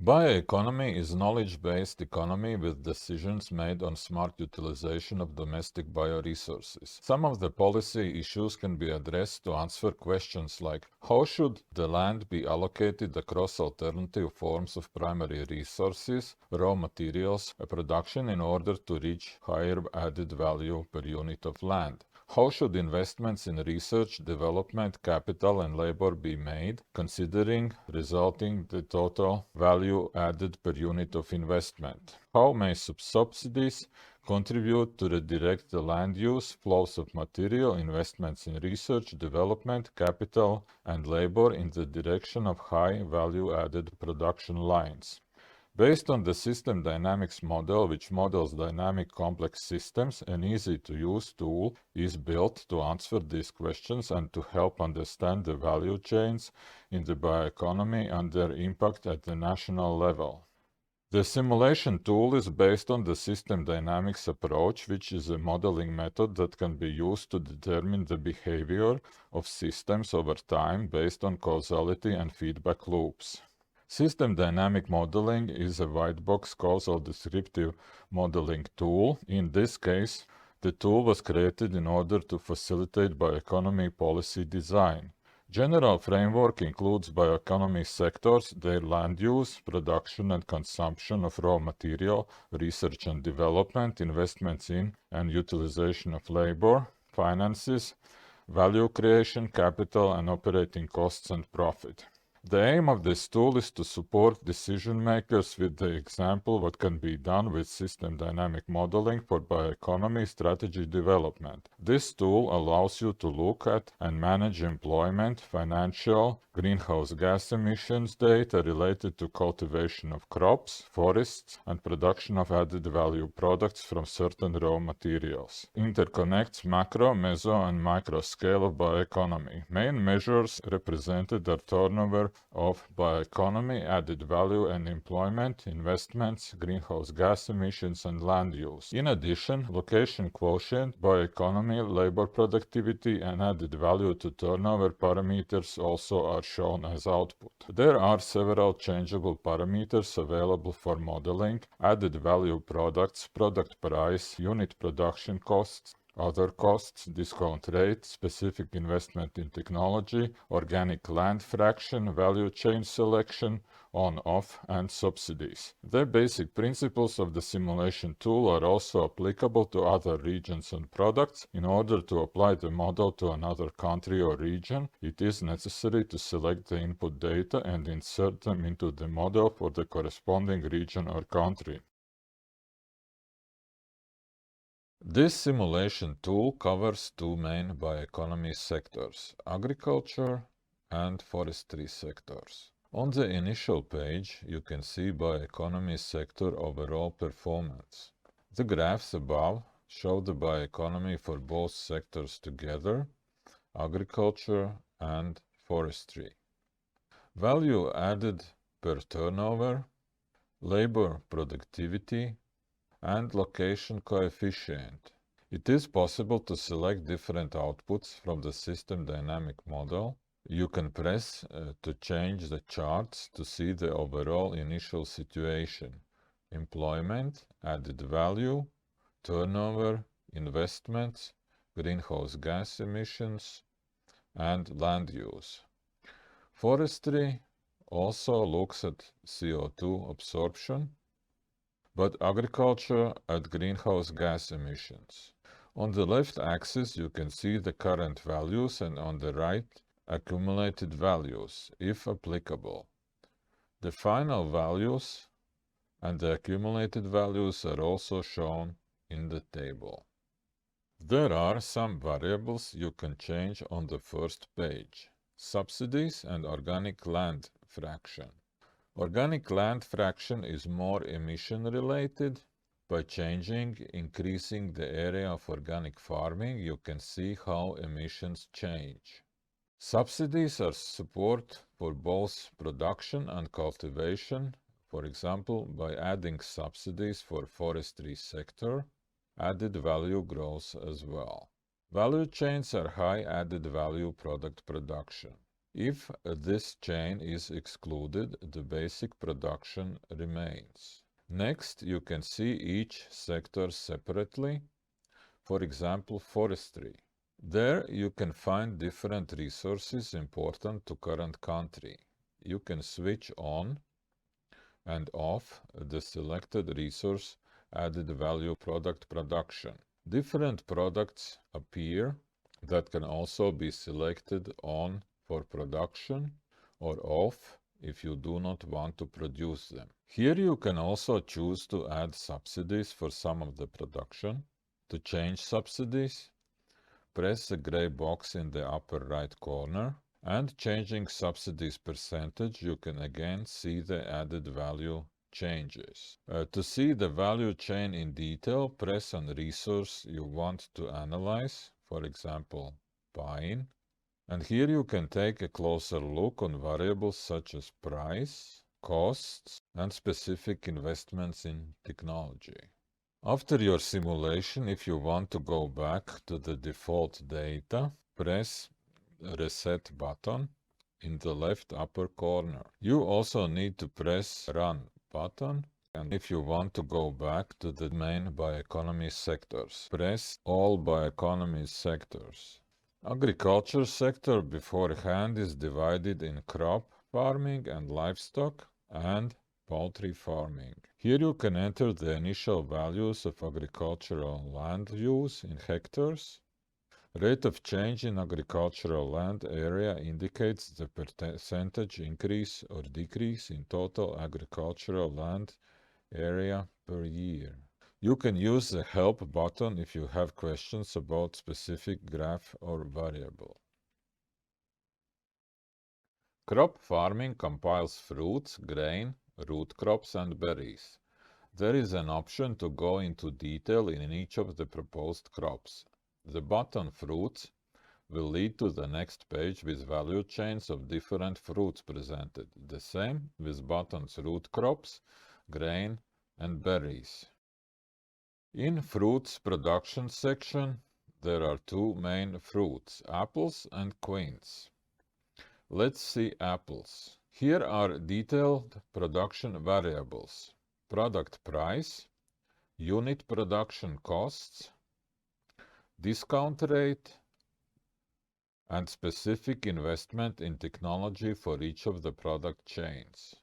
Bioeconomy is knowledge-based economy with decisions made on smart utilization of domestic bioresources. Some of the policy issues can be addressed to answer questions like how should the land be allocated across alternative forms of primary resources, raw materials, production in order to reach higher added value per unit of land. How should investments in research, development, capital, and labor be made, considering resulting the total value added per unit of investment? How may subsidies contribute to the direct land use, flows of material, investments in research, development, capital, and labor in the direction of high value added production lines? Based on the system dynamics model, which models dynamic complex systems, an easy-to-use tool is built to answer these questions and to help understand the value chains in the bioeconomy and their impact at the national level. The simulation tool is based on the system dynamics approach, which is a modeling method that can be used to determine the behavior of systems over time based on causality and feedback loops. System dynamic modeling is a white box causal descriptive modeling tool. In this case, the tool was created in order to facilitate bioeconomy policy design. General framework includes bioeconomy sectors, their land use, production and consumption of raw material, research and development, investments in and utilization of labor, finances, value creation, capital, and operating costs and profit. The aim of this tool is to support decision makers with the example what can be done with system dynamic modeling for bioeconomy strategy development. This tool allows you to look at and manage employment, financial, greenhouse gas emissions data related to cultivation of crops, forests, and production of added value products from certain raw materials. Interconnects macro, meso, and micro scale of bioeconomy. Main measures represented are turnover of bioeconomy, added value and employment, investments, greenhouse gas emissions, and land use. In addition, location quotient, bioeconomy, labor productivity, and added value to turnover parameters also are shown as output. There are several changeable parameters available for modeling: added value products, product price, unit production costs, other costs, discount rate, specific investment in technology, organic land fraction, value chain selection, on-off, and subsidies. The basic principles of the simulation tool are also applicable to other regions and products. In order to apply the model to another country or region, it is necessary to select the input data and insert them into the model for the corresponding region or country. This simulation tool covers two main bioeconomy sectors, agriculture and forestry sectors. On the initial page, you can see bioeconomy sector overall performance. The graphs above show the bioeconomy for both sectors together, agriculture and forestry. Value added per turnover, labor productivity, and location coefficient. It is possible to select different outputs from the system dynamic model. You can press to change the charts to see the overall initial situation: employment, added value, turnover, investments, greenhouse gas emissions, and land use. Forestry also looks at CO2 absorption, but agriculture at greenhouse gas emissions. On the left axis, you can see the current values, and on the right, accumulated values, if applicable. The final values and the accumulated values are also shown in the table. There are some variables you can change on the first page: subsidies and organic land fraction. Organic land fraction is more emission related. By increasing the area of organic farming, you can see how emissions change. Subsidies are support for both production and cultivation. For example, by adding subsidies for forestry sector, added value grows as well. Value chains are high added value product production. If this chain is excluded, the basic production remains. Next, you can see each sector separately. For example, forestry. There you can find different resources important to current country. You can switch on and off the selected resource added value product production. Different products appear that can also be selected on for production or off if you do not want to produce them. Here you can also choose to add subsidies for some of the production. To change subsidies, press the gray box in the upper right corner, and changing subsidies percentage, you can again see the added value changes. To see the value chain in detail, press on the resource you want to analyze, for example, pine. And here you can take a closer look on variables such as price, costs, and specific investments in technology. After your simulation, if you want to go back to the default data, press the Reset button in the left upper corner. You also need to press Run button, and if you want to go back to the main bioeconomy sectors, press All Bioeconomy sectors. Agriculture sector beforehand is divided in crop farming and livestock and poultry farming. Here you can enter the initial values of agricultural land use in hectares. Rate of change in agricultural land area indicates the percentage increase or decrease in total agricultural land area per year. You can use the Help button if you have questions about specific graph or variable. Crop farming compiles fruits, grain, root crops, and berries. There is an option to go into detail in each of the proposed crops. The button Fruits will lead to the next page with value chains of different fruits presented. The same with buttons Root crops, grain, and berries. In fruits production section, there are two main fruits, apples and quince. Let's see apples. Here are detailed production variables: product price, unit production costs, discount rate, and specific investment in technology for each of the product chains.